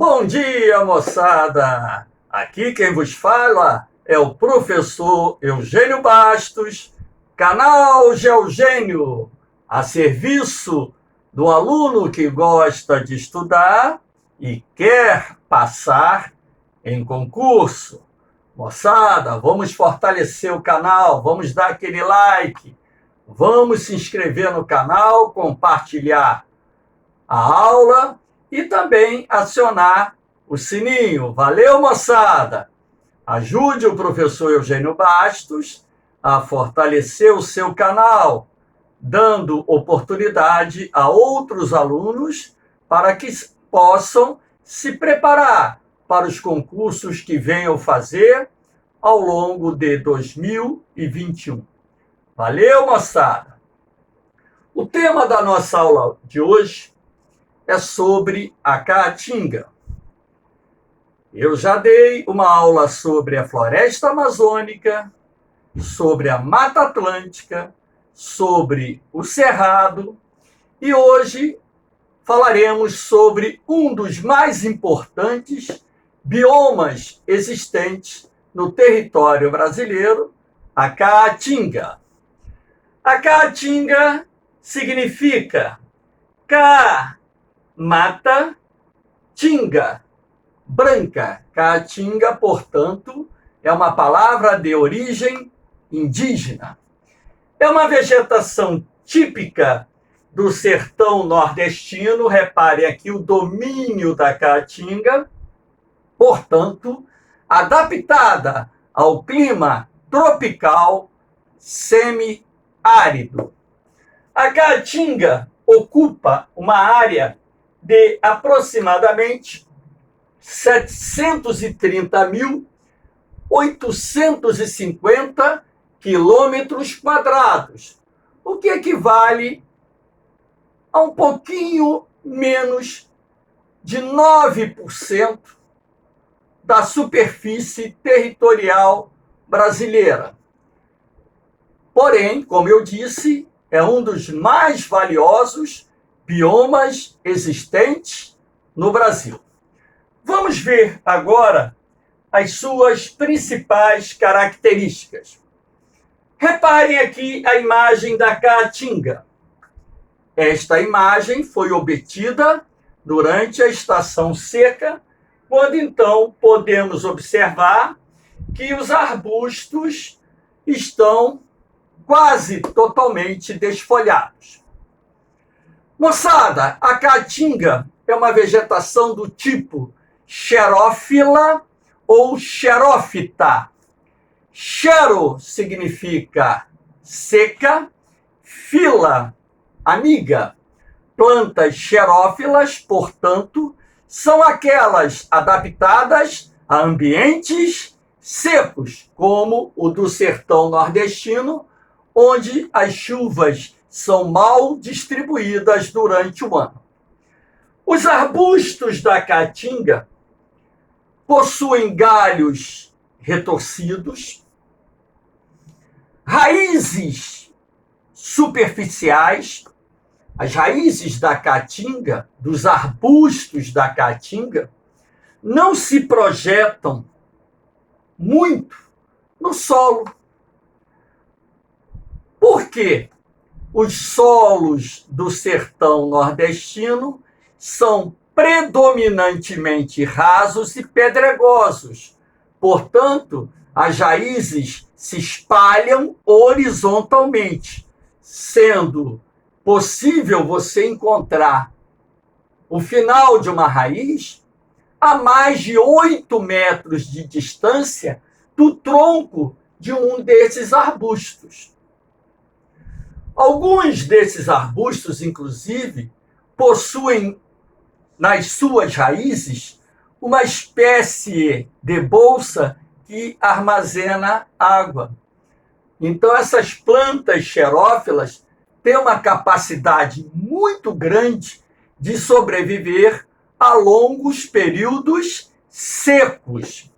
Bom dia, moçada! Aqui quem vos fala é o professor Eugênio Bastos, canal Geogênio, a serviço do aluno que gosta de estudar e quer passar em concurso. Moçada, vamos fortalecer o canal, vamos dar aquele like, vamos se inscrever no canal, compartilhar a aula e também acionar o sininho. Valeu, moçada! Ajude o professor Eugênio Bastos a fortalecer o seu canal, dando oportunidade a outros alunos para que possam se preparar para os concursos que venham fazer ao longo de 2021. Valeu, moçada! O tema da nossa aula de hoje é sobre a caatinga. Eu já dei uma aula sobre a floresta amazônica, sobre a Mata Atlântica, sobre o Cerrado, e hoje falaremos sobre um dos mais importantes biomas existentes no território brasileiro, a caatinga. A caatinga significa mata, tinga, branca. Caatinga, portanto, é uma palavra de origem indígena. É uma vegetação típica do sertão nordestino. Repare aqui o domínio da caatinga, portanto, adaptada ao clima tropical semiárido. A caatinga ocupa uma área de aproximadamente 730.850 quilômetros quadrados, o que equivale a um pouquinho menos de 9% da superfície territorial brasileira. Porém, como eu disse, é um dos mais valiosos biomas existentes no Brasil. Vamos ver agora as suas principais características. Reparem aqui a imagem da caatinga. Esta imagem foi obtida durante a estação seca, quando então podemos observar que os arbustos estão quase totalmente desfolhados. Moçada, a caatinga é uma vegetação do tipo xerófila ou xerófita. Xero significa seca, fila, amiga. Plantas xerófilas, portanto, são aquelas adaptadas a ambientes secos, como o do sertão nordestino, onde as chuvas são mal distribuídas durante o ano. Os arbustos da caatinga possuem galhos retorcidos, raízes superficiais. As raízes da caatinga, dos arbustos da caatinga, não se projetam muito no solo. Por quê? Os solos do sertão nordestino são predominantemente rasos e pedregosos. Portanto, as raízes se espalham horizontalmente, sendo possível você encontrar o final de uma raiz a mais de 8 metros de distância do tronco de um desses arbustos. Alguns desses arbustos, inclusive, possuem nas suas raízes uma espécie de bolsa que armazena água. Então, essas plantas xerófilas têm uma capacidade muito grande de sobreviver a longos períodos secos.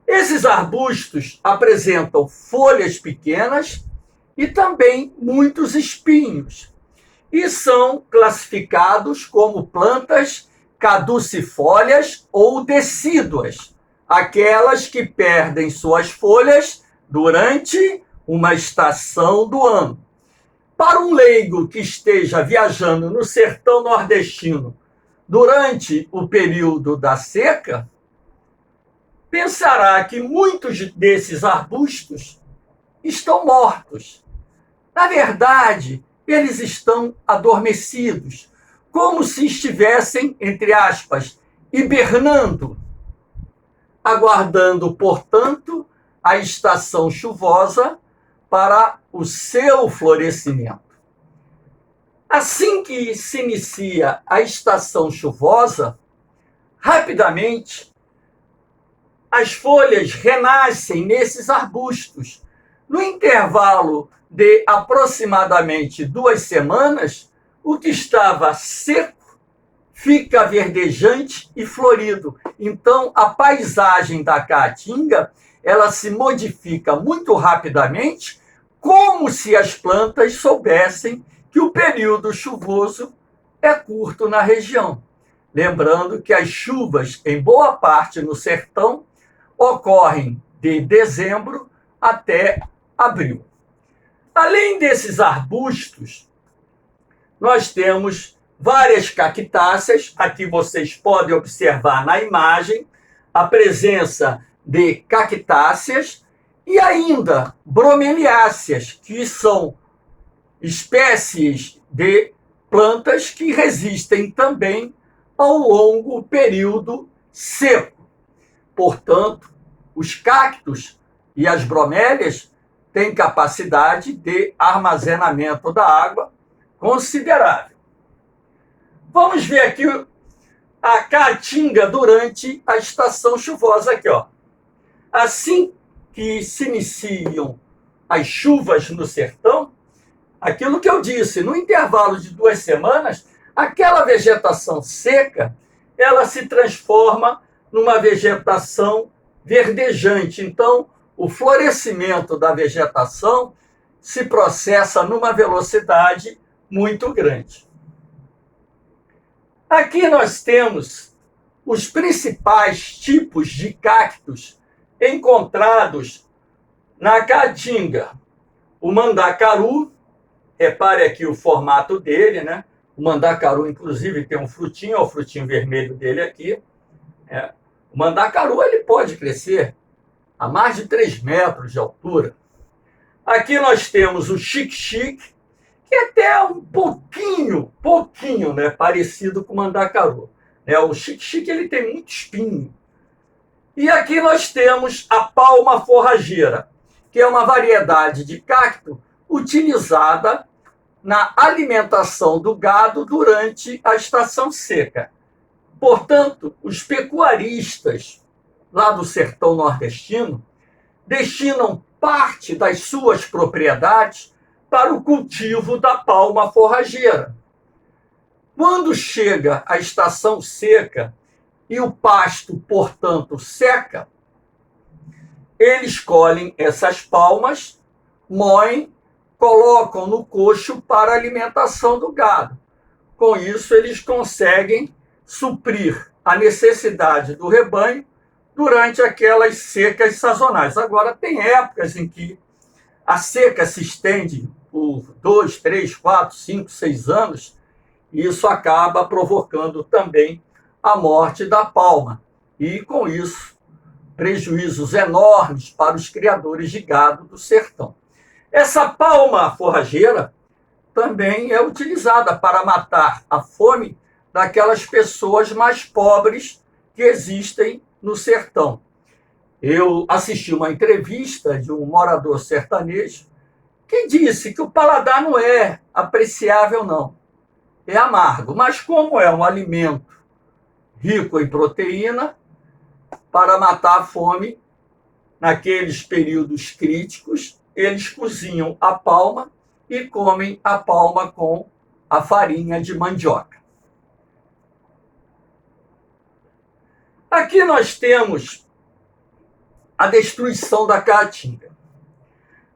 Esses arbustos apresentam folhas pequenas e também muitos espinhos, e são classificados como plantas caducifólias ou decíduas, aquelas que perdem suas folhas durante uma estação do ano. Para um leigo que esteja viajando no sertão nordestino durante o período da seca, pensará que muitos desses arbustos estão mortos. Na verdade, eles estão adormecidos, como se estivessem, entre aspas, hibernando, aguardando, portanto, a estação chuvosa para o seu florescimento. Assim que se inicia a estação chuvosa, rapidamente as folhas renascem nesses arbustos. No intervalo de aproximadamente 2 semanas, o que estava seco fica verdejante e florido. Então, a paisagem da Caatinga, ela se modifica muito rapidamente, como se as plantas soubessem que o período chuvoso é curto na região. Lembrando que as chuvas, em boa parte no sertão, ocorrem de dezembro até abril. Além desses arbustos, nós temos várias cactáceas. Aqui vocês podem observar na imagem a presença de cactáceas e ainda bromeliáceas, que são espécies de plantas que resistem também ao longo período seco. Portanto, os cactos e as bromélias têm capacidade de armazenamento da água considerável. Vamos ver aqui a caatinga durante a estação chuvosa aqui, ó. Assim que se iniciam as chuvas no sertão, aquilo que eu disse, no intervalo de 2 semanas, aquela vegetação seca, ela se transforma numa vegetação verdejante. Então, o florescimento da vegetação se processa numa velocidade muito grande. Aqui nós temos os principais tipos de cactos encontrados na Caatinga. O mandacaru, repare aqui o formato dele, né? O mandacaru, inclusive, tem um frutinho, ó, o frutinho vermelho dele aqui. O mandacaru ele pode crescer a mais de 3 metros de altura. Aqui nós temos o xique-xique, que é até um pouquinho, né, parecido com o mandacaru. O xique-xique ele tem muito espinho. E aqui nós temos a palma forrageira, que é uma variedade de cacto utilizada na alimentação do gado durante a estação seca. Portanto, os pecuaristas lá do sertão nordestino destinam parte das suas propriedades para o cultivo da palma forrageira. Quando chega a estação seca e o pasto, portanto, seca, eles colhem essas palmas, moem, colocam no coxo para a alimentação do gado. Com isso, eles conseguem suprir a necessidade do rebanho durante aquelas secas sazonais. Agora, tem épocas em que a seca se estende por 2, 3, 4, 5, 6 anos, e isso acaba provocando também a morte da palma. E, com isso, prejuízos enormes para os criadores de gado do sertão. Essa palma forrageira também é utilizada para matar a fome daquelas pessoas mais pobres que existem no sertão. Eu assisti uma entrevista de um morador sertanejo que disse que o paladar não é apreciável, não. É amargo, mas como é um alimento rico em proteína, para matar a fome, naqueles períodos críticos, eles cozinham a palma e comem a palma com a farinha de mandioca. Aqui nós temos a destruição da Caatinga.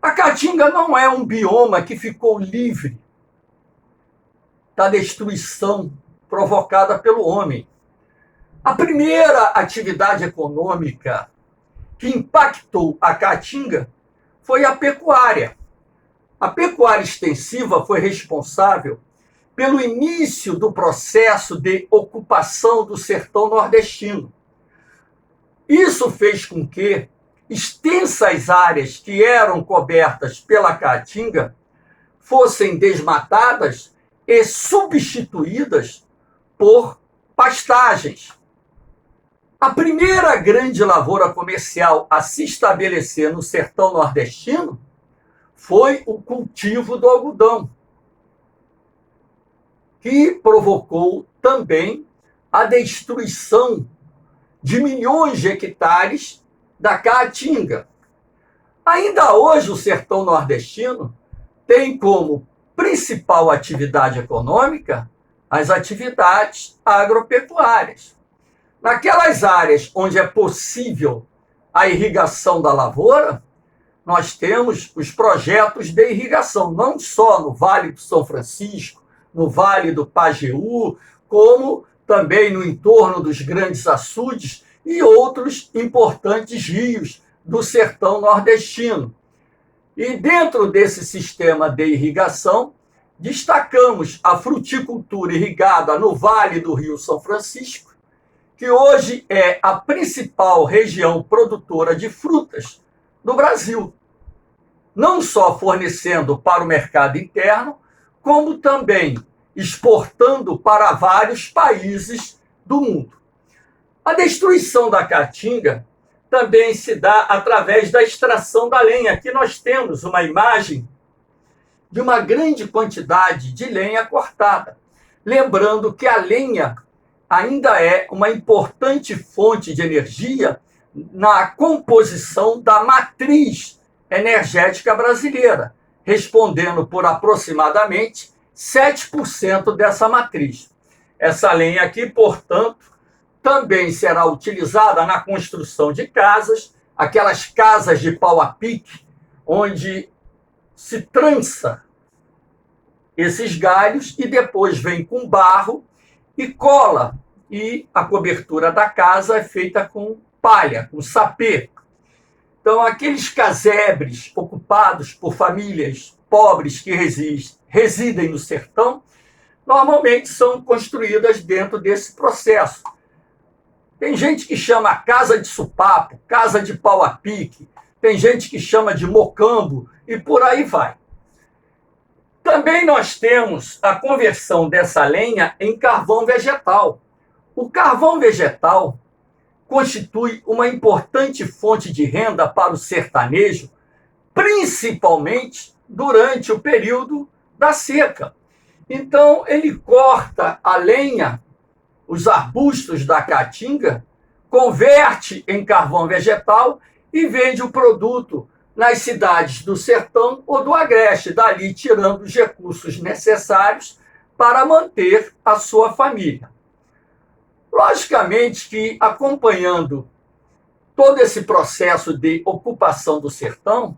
A Caatinga não é um bioma que ficou livre da destruição provocada pelo homem. A primeira atividade econômica que impactou a Caatinga foi a pecuária. A pecuária extensiva foi responsável pelo início do processo de ocupação do sertão nordestino. Isso fez com que extensas áreas que eram cobertas pela Caatinga fossem desmatadas e substituídas por pastagens. A primeira grande lavoura comercial a se estabelecer no sertão nordestino foi o cultivo do algodão, que provocou também a destruição de milhões de hectares da Caatinga. Ainda hoje, o sertão nordestino tem como principal atividade econômica as atividades agropecuárias. Naquelas áreas onde é possível a irrigação da lavoura, nós temos os projetos de irrigação, não só no Vale do São Francisco, no Vale do Pajeú, como também no entorno dos grandes açudes e outros importantes rios do sertão nordestino. E dentro desse sistema de irrigação, destacamos a fruticultura irrigada no Vale do Rio São Francisco, que hoje é a principal região produtora de frutas do Brasil, não só fornecendo para o mercado interno, como também exportando para vários países do mundo. A destruição da Caatinga também se dá através da extração da lenha. Aqui nós temos uma imagem de uma grande quantidade de lenha cortada. Lembrando que a lenha ainda é uma importante fonte de energia na composição da matriz energética brasileira, respondendo por aproximadamente 7% dessa matriz. Essa lenha aqui, portanto, também será utilizada na construção de casas, aquelas casas de pau a pique, onde se trança esses galhos e depois vem com barro e cola, e a cobertura da casa é feita com palha, com sapê. Então, aqueles casebres ocupados por famílias pobres que residem no sertão, normalmente são construídas dentro desse processo. Tem gente que chama casa de supapo, casa de pau a pique, tem gente que chama de mocambo e por aí vai. Também nós temos a conversão dessa lenha em carvão vegetal. O carvão vegetal constitui uma importante fonte de renda para o sertanejo, principalmente durante o período da seca. Então, ele corta a lenha, os arbustos da Caatinga, converte em carvão vegetal e vende o produto nas cidades do sertão ou do agreste, dali tirando os recursos necessários para manter a sua família. Logicamente que, acompanhando todo esse processo de ocupação do sertão,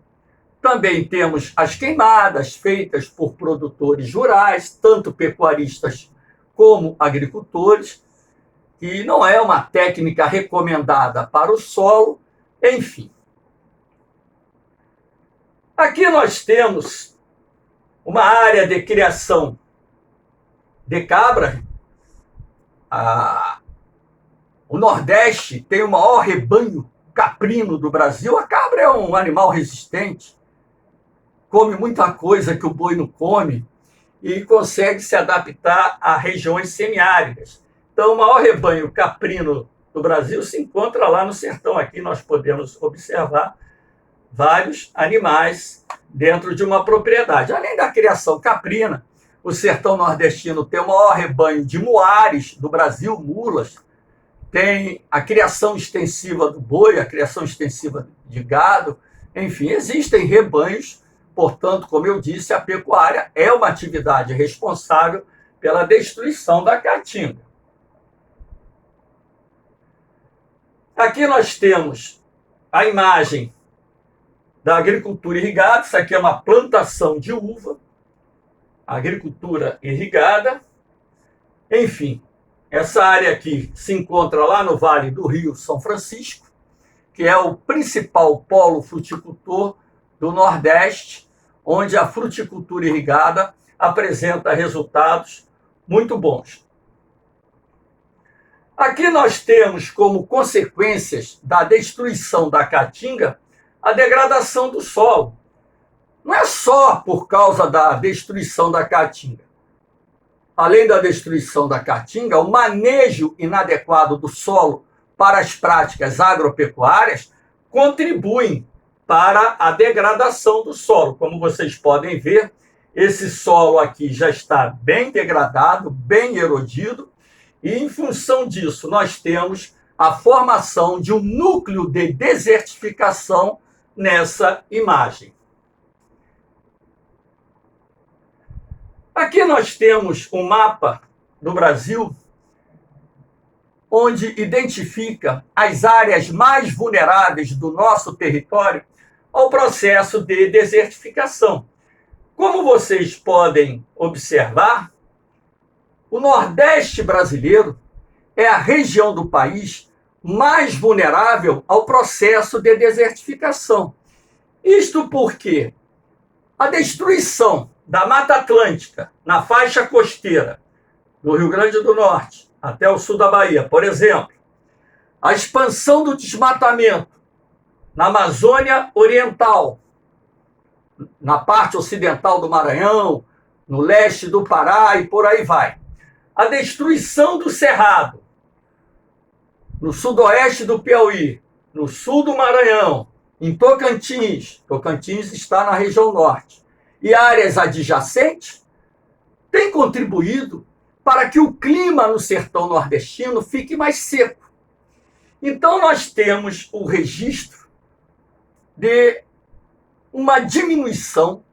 também temos as queimadas feitas por produtores rurais, tanto pecuaristas como agricultores, que não é uma técnica recomendada para o solo, enfim. Aqui nós temos uma área de criação de cabra. O Nordeste tem o maior rebanho caprino do Brasil. A cabra é um animal resistente, come muita coisa que o boi não come e consegue se adaptar a regiões semiáridas. Então, o maior rebanho caprino do Brasil se encontra lá no sertão. Aqui nós podemos observar vários animais dentro de uma propriedade. Além da criação caprina, o sertão nordestino tem o maior rebanho de muares do Brasil, mulas. Tem a criação extensiva do boi, a criação extensiva de gado. Enfim, existem rebanhos. Portanto, como eu disse, a pecuária é uma atividade responsável pela destruição da Caatinga. Aqui nós temos a imagem da agricultura irrigada. Isso aqui é uma plantação de uva, agricultura irrigada. Enfim, Essa área aqui se encontra lá no Vale do Rio São Francisco, que é o principal polo fruticultor do Nordeste, onde a fruticultura irrigada apresenta resultados muito bons. Aqui nós temos como consequências da destruição da caatinga a degradação do solo. Não é só por causa da destruição da caatinga. Além da destruição da caatinga, o manejo inadequado do solo para as práticas agropecuárias contribuem para a degradação do solo. Como vocês podem ver, esse solo aqui já está bem degradado, bem erodido, e em função disso nós temos a formação de um núcleo de desertificação nessa imagem. Aqui nós temos um mapa do Brasil, onde identifica as áreas mais vulneráveis do nosso território ao processo de desertificação. Como vocês podem observar, o Nordeste brasileiro é a região do país mais vulnerável ao processo de desertificação. Isto porque a destruição da Mata Atlântica na faixa costeira do Rio Grande do Norte até o sul da Bahia, por exemplo, a expansão do desmatamento na Amazônia Oriental, na parte ocidental do Maranhão, no leste do Pará e por aí vai. A destruição do Cerrado, no sudoeste do Piauí, no sul do Maranhão, em Tocantins, Tocantins está na região norte, e áreas adjacentes, tem contribuído para que o clima no sertão nordestino fique mais seco. Então, nós temos o registro de uma diminuição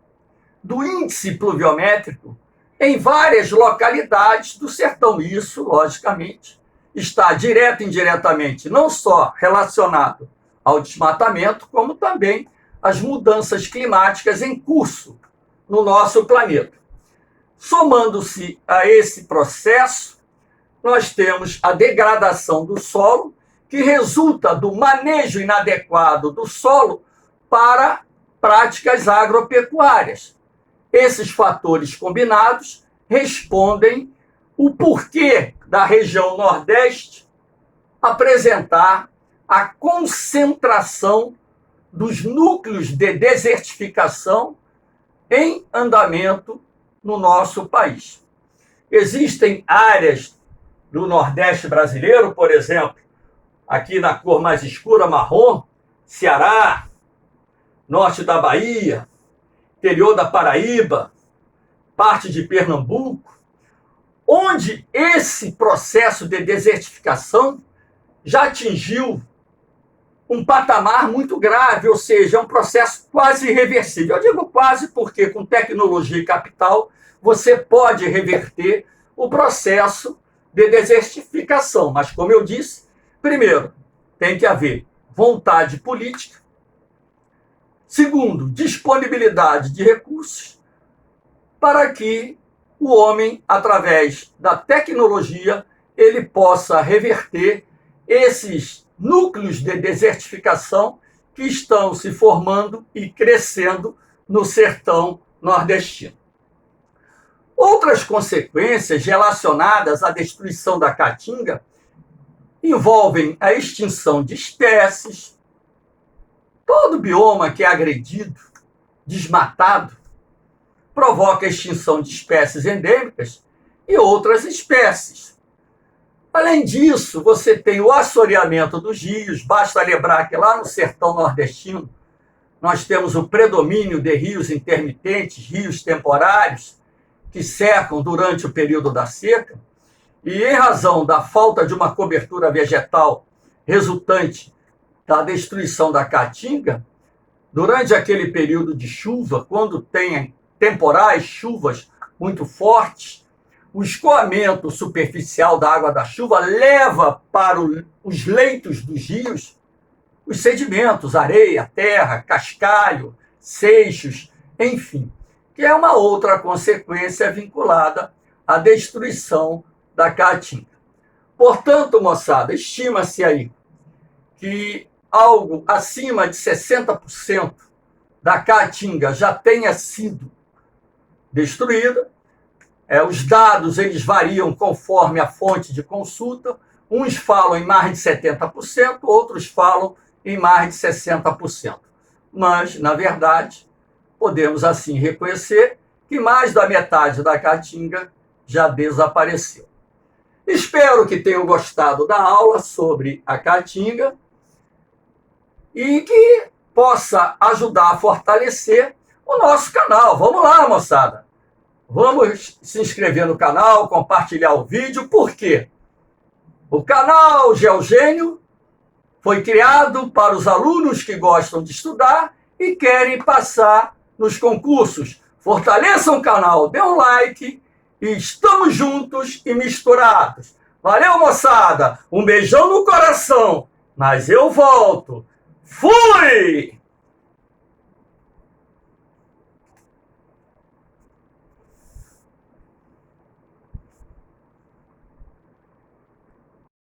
do índice pluviométrico em várias localidades do sertão. Isso, logicamente, está direto e indiretamente não só relacionado ao desmatamento, como também às mudanças climáticas em curso no nosso planeta. Somando-se a esse processo, nós temos a degradação do solo, que resulta do manejo inadequado do solo para práticas agropecuárias. Esses fatores combinados respondem o porquê da região Nordeste apresentar a concentração dos núcleos de desertificação em andamento no nosso país. Existem áreas do Nordeste brasileiro, por exemplo, aqui na cor mais escura, marrom, Ceará, norte da Bahia, interior da Paraíba, parte de Pernambuco, onde esse processo de desertificação já atingiu um patamar muito grave, ou seja, é um processo quase irreversível. Eu digo quase porque com tecnologia e capital você pode reverter o processo de desertificação. Mas, como eu disse, primeiro, tem que haver vontade política. Segundo, disponibilidade de recursos para que o homem, através da tecnologia, ele possa reverter esses núcleos de desertificação que estão se formando e crescendo no sertão nordestino. Outras consequências relacionadas à destruição da caatinga envolvem a extinção de espécies. Todo bioma que é agredido, desmatado, provoca a extinção de espécies endêmicas e outras espécies. Além disso, você tem o assoreamento dos rios. Basta lembrar que lá no sertão nordestino nós temos o predomínio de rios intermitentes, rios temporários, que secam durante o período da seca, e em razão da falta de uma cobertura vegetal resultante da destruição da caatinga, durante aquele período de chuva, quando tem temporais, chuvas muito fortes, o escoamento superficial da água da chuva leva para os leitos dos rios os sedimentos, areia, terra, cascalho, seixos, enfim, que é uma outra consequência vinculada à destruição da caatinga. Portanto, moçada, estima-se aí que algo acima de 60% da caatinga já tenha sido destruída. Os dados eles variam conforme a fonte de consulta. Uns falam em mais de 70%, outros falam em mais de 60%. Mas, na verdade, podemos assim reconhecer que mais da metade da caatinga já desapareceu. Espero que tenham gostado da aula sobre a caatinga e que possa ajudar a fortalecer o nosso canal. Vamos lá, moçada. Vamos se inscrever no canal, compartilhar o vídeo. Por quê? O canal GeoGênio foi criado para os alunos que gostam de estudar e querem passar nos concursos. Fortaleçam o canal, dê um like e estamos juntos e misturados. Valeu, moçada! Um beijão no coração, mas eu volto. Fui!